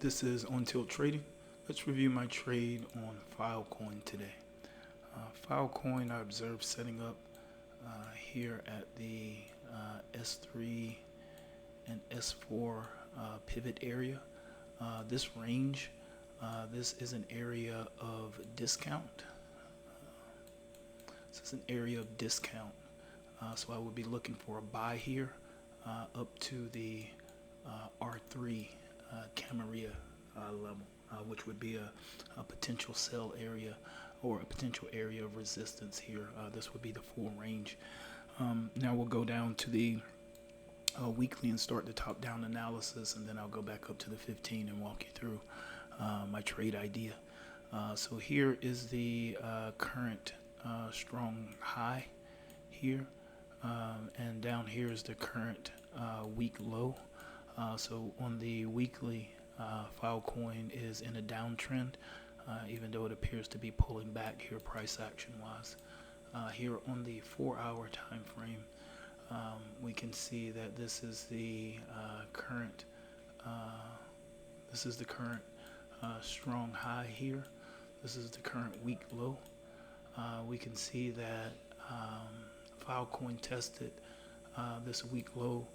This is On Tilt Trading. Let's review my trade on Filecoin today. Filecoin I observed setting up here at the S3 and S4 pivot area. This range, this is an area of discount. This is an area of discount. So I would be looking for a buy here up to the R3 Camarilla level, which would be a potential sell area or a potential area of resistance here. This would be the full range. Now we'll go down to the weekly and start the top-down analysis, and then I'll go back up to the 15 and walk you through my trade idea. So here is the current strong high here, and down here is the current week low. So on the weekly, Filecoin is in a downtrend, even though it appears to be pulling back here price action wise. Here on the 4-hour time frame, we can see that this is the current strong high here. This is the current week low. We can see that Filecoin tested this week low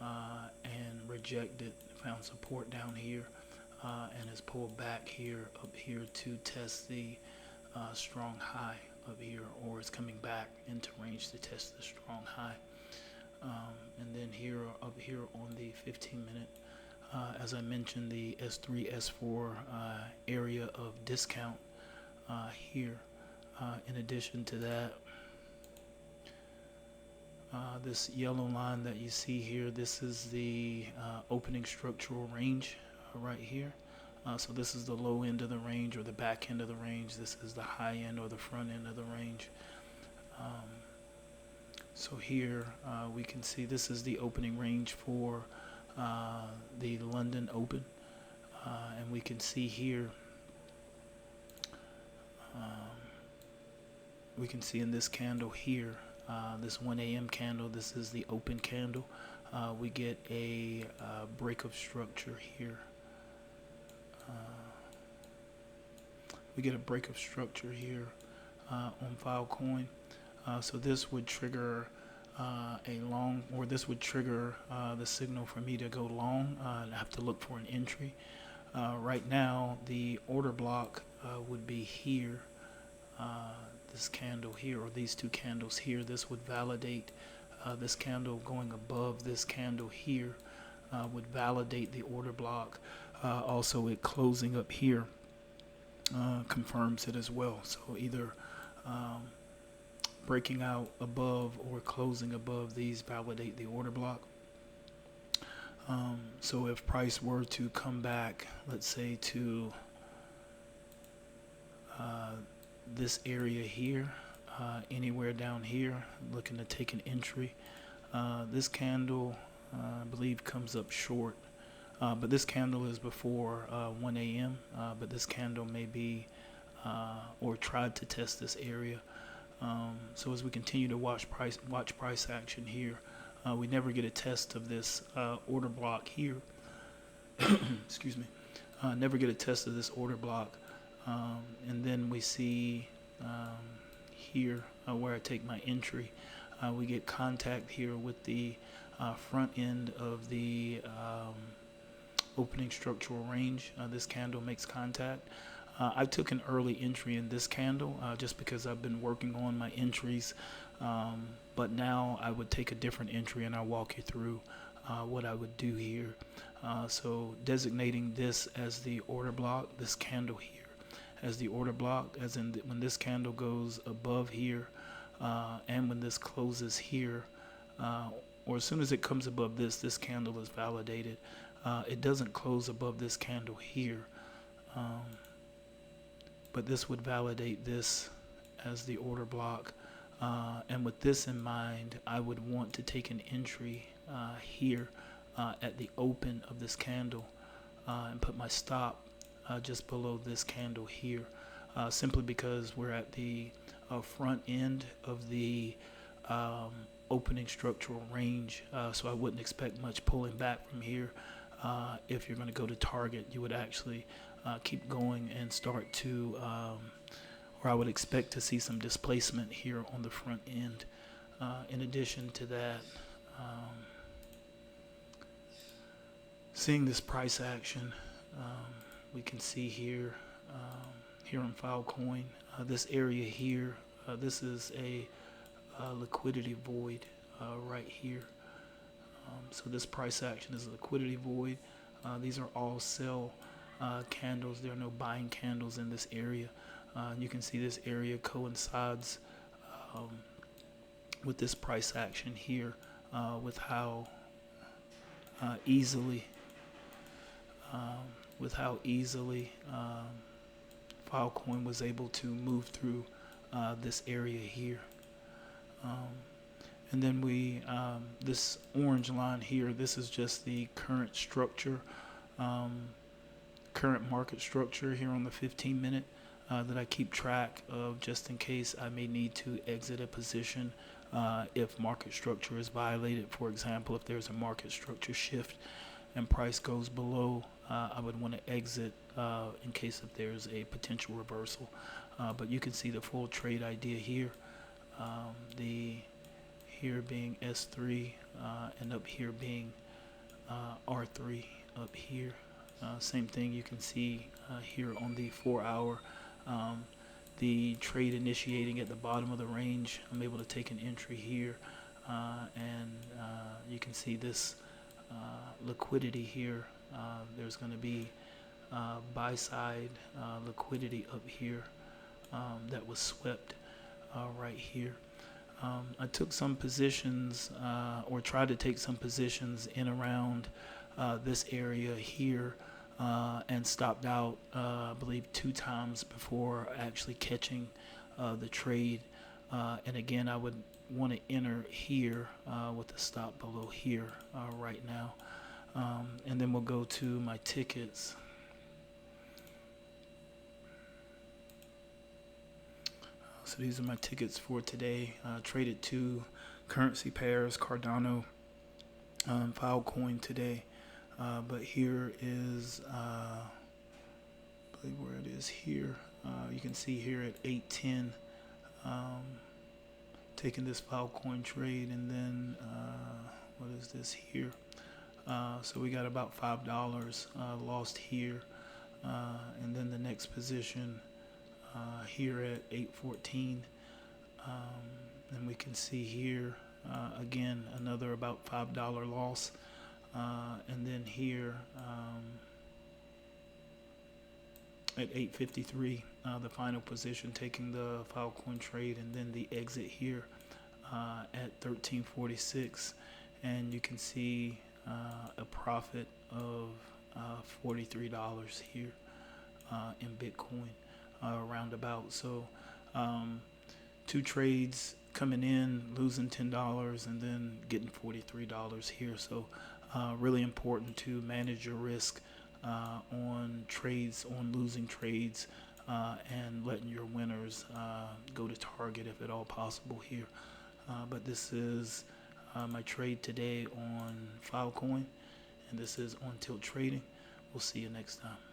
and rejected, found support down here, and has pulled back here up here to test the strong high up here, or it's coming back into range to test the strong high. And then here up here on the 15-minute, as I mentioned, the S3 S4 area of discount here. In addition to that, this yellow line that you see here, this is the opening structural range right here. So this is the low end of the range or the back end of the range. This is the high end or the front end of the range. So here we can see this is the opening range for the London Open. And we can see here, we can see in this candle here, this 1 a.m. candle, this is the open candle. We get a break of structure here. We get a break of structure here on Filecoin. So this would trigger a long, or this would trigger the signal for me to go long. I have to look for an entry. Right now, the order block would be here. This candle here, or these two candles here. This would validate this candle going above this candle here would validate the order block. Also, it closing up here confirms it as well. So either breaking out above or closing above these validate the order block. So if price were to come back, let's say to this area here, anywhere down here, looking to take an entry, this candle I believe comes up short, but this candle is before 1 a.m. But this candle may be or tried to test this area. So as we continue to watch price action here, we never get a test of this order block here. Excuse me. Never get a test of this order block. And then we see here where I take my entry, we get contact here with the front end of the opening structural range. This candle makes contact. I took an early entry in this candle just because I've been working on my entries, but now I would take a different entry, and I'll walk you through what I would do here. So designating this as the order block, this candle here as the order block, as in when this candle goes above here and when this closes here, or as soon as it comes above this candle is validated. It doesn't close above this candle here, but this would validate this as the order block. And with this in mind, I would want to take an entry here at the open of this candle and put my stop just below this candle here, simply because we're at the front end of the opening structural range, so I wouldn't expect much pulling back from here. if you're going to go to target, you would actually keep going and start to, or I would expect to see some displacement here on the front end. In addition to that, seeing this price action, we can see here, here on Filecoin, this area here, this is a liquidity void right here. So this price action is a liquidity void. These are all sell candles. There are no buying candles in this area. You can see this area coincides with this price action here, with how easily Filecoin was able to move through this area here. And then this orange line here, this is just the current structure, current market structure here on the 15-minute that I keep track of, just in case I may need to exit a position if market structure is violated. For example, if there's a market structure shift and price goes below, I would want to exit in case if there's a potential reversal. But you can see the full trade idea here. Here being S3 and up here being R3 up here. Same thing you can see here on the 4-hour. The trade initiating at the bottom of the range. I'm able to take an entry here, and you can see this liquidity here. There's going to be buy side liquidity up here that was swept right here. I took some positions, or tried to take some positions in around this area here, and stopped out, I believe 2 times before actually catching the trade. And again, I would want to enter here with the stop below here right now. And then we'll go to my tickets. So these are my tickets for today. Traded 2 currency pairs, Cardano, Filecoin today. But here is, I believe where it is here. You can see here at 8:10, taking this Filecoin trade, and then what is this here? So we got about $5 lost here, and then the next position here at 8:14, and we can see here again another about $5 loss, and then here at 8:53 the final position, taking the Filecoin trade, and then the exit here at 13:46, and you can see a profit of $43 here in Bitcoin. Roundabout. So 2 trades coming in, losing $10, and then getting $43 here. So really important to manage your risk on trades, on losing trades, and letting your winners go to target if at all possible here. But this is my trade today on Filecoin, and this is On Tilt Trading. We'll see you next time.